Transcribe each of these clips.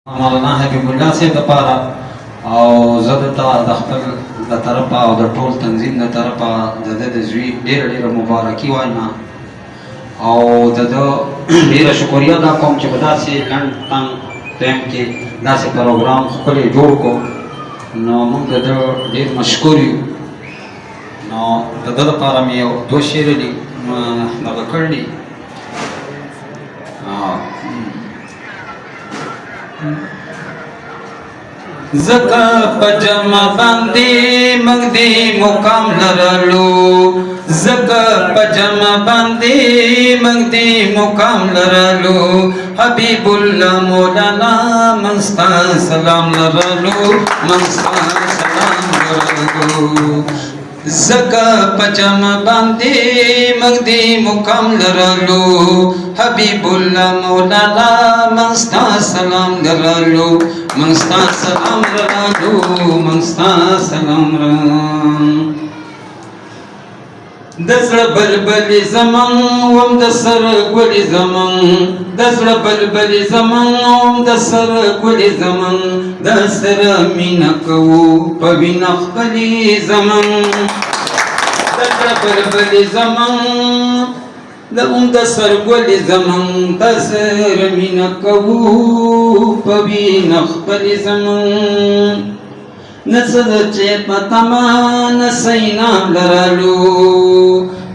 مولانا حبیب الله صاحب دپاره او زه دلته د خپل د طرفه او د ټول تنظیم د طرفه د ده د زوی ډېره ډېره مبارکي وایم او د ده ډېره شکریه ادا کوم چې په داسې لنډ تنګ ټایم کې داسې پروګرام ښکلی جوړ کړو نو موږ د ده ډېر مشکور یو نو د ده دپاره مې یو دوه شعرې دغه کړي زکا پجما باندې موږ دې مقام لرلو زکا پجما باندې موږ دې مقام لرلو حبیب الله مولانا مستا سلام لرلو مستا سلام لرلو زکا پجما باندې موږ دې مقام لرلو حبیب الله مولانا مستا سلام لرلو مستا سلام لرلو مستا سلام لرلو دزړه بلبل زمن وم د سر ګل زمن دزړه بلبل زمن وم د سر ګل زمن د سر مینا کو په وینا خپل زمن دزړه بلبل زمن د د سر ګل زمن د سر مینا کو په وینا خپل زمن نسد چې پتما نسینا لرلو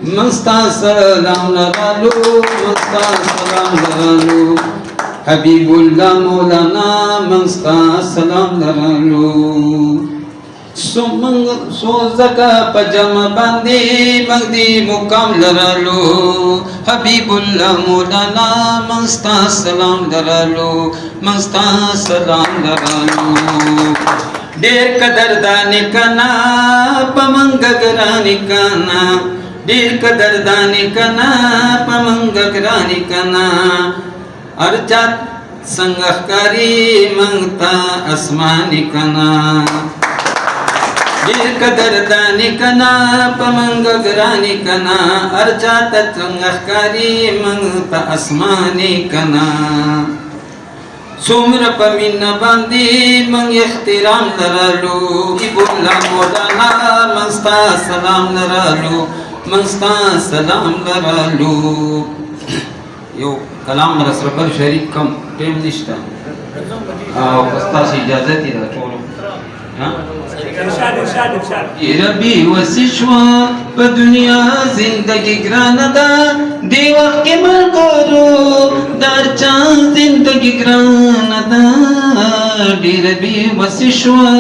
مستا سلام لرلو مستا سلام لرلو حبیب الله مولانا مستا سلام لرلو سو زکا پجما باندې مغدی مقام لرلو حبیب الله مولانا مستا سلام لرلو مستا سلام لرلو ډېر قدردان کنا پمنګ ګران کنا ډېر قدردان کنا پمنګ ګران کنا ارچا څنګه کاری منتا اسمان کنا ډېر قدردان کنا پمنګ ګران کنا ارچا څنګه کاری منتا اسمان کنا څومره په مینه باندې موږ احترام لرلو حبیب الله مولانا مستا سلام لرلو مستا سلام لرلو یو کلام رسول پر شریک کم ټیم نشته او تاسو اجازه دي دا ټول ربی وسشوا په دنیا زندگی ګرانه ده دی وخت کې مرګورو در چا زندگی ګرانه ده ډېر بي وسشوا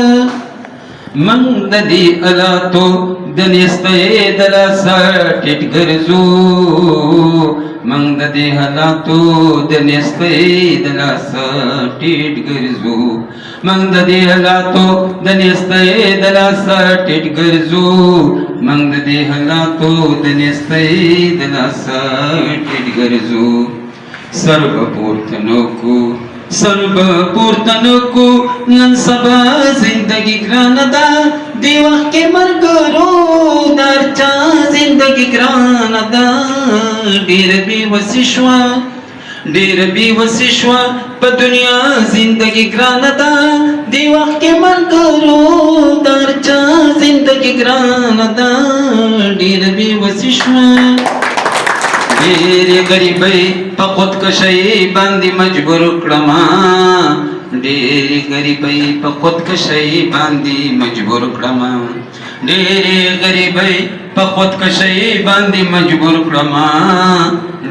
من د دې الاتو د نستې د لاسه ټیټ ګرځو من د دې حالاتو د نستې د لاسه ټیټ ګرځو من د دې حالاتو د نستې د لاسه ټیټ ګرځو من د دې حالاتو د نستې د لاسه ټیټ ګرځو سرب پورتنو کو نن سبا زندگی ګرانه ده دی وخت کې مرګورو در چا زندگی ګرانه ده ډېر بي وسې شوه په دنیا زندگی ګرانه ده دی وخت کې مرګورو در چا زندگی ګرانه ده ډېر بي وسې شوه ډېرې غریبۍ په خودکشۍ باندې مجبور کړما ډېرې غریبۍ په خودکشۍ باندې مجبور کړما ډېرې غریبۍ په خودکشۍ باندې مجبور کړما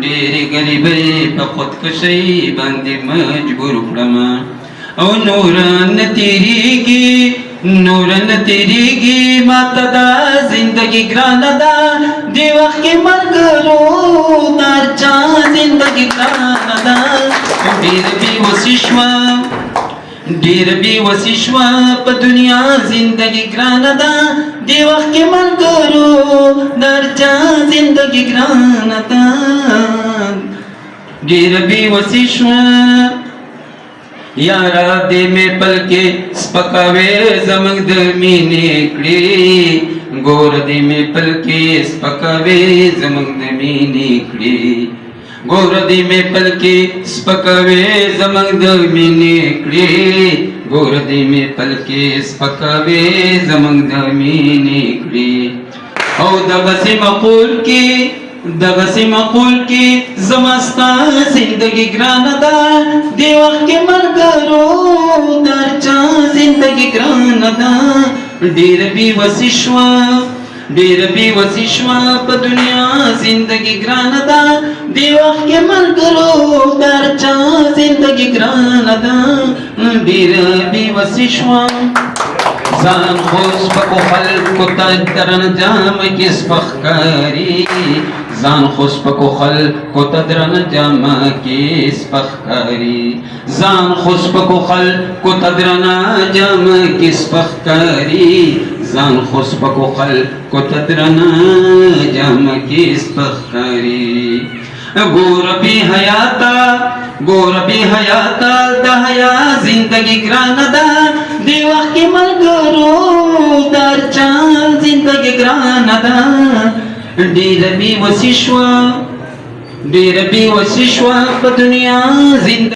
ډېرې غریبۍ په خودکشۍ باندې مجبور کړما او نور نه تیریږي ماته دا زندگی ګرانه ده دی وخت کې مرګورو در چا زندگی ګرانه ده ډېر بي وسې شوه په دنیا زندگی ګرانه ده دی وخت کې مرګورو در چا زندگی ګرانه ده ډېر بي وسې شوه یارا دې مې پلکې سپکاوي زمنګ د مینې کړې ګور دې مې پلکې سپکاوي زمنګ د مینې کړې ګور دې مې پلکې سپکوي زمنګ د مینې کړې ګور دې مې پلکې سپکوي زمنګ د مینې کړې او دغسې مقول کې زما ستا زندګي ګرانه ده دې وخت کې ملګرو د هر چا زندګي ګرانه ده ډېره بې وسي شوه په دنیا زندګي ګرانه ده دې وخت کې ملګرو د هر چا زندګي ګرانه ده ډېره بې وسي شوه ځان خو سپکو خلکو ته درنه جامه کې سپک ښکاري ځان خو سپکو خلکو ته درنه جامه کې سپک ښکاري ځان خو سپکو خلکو ته درنه جامه کې سپک ښکاري ځان خو سپکو خلکو ته درنه جامه کې سپک ښکاري ګور بې حیاته د حیا زندګي ګرانه ده دې وخت کې ملګرو د هر چا زندګي ګرانه ده ډېره بې وسي شوه په دنیا زندګي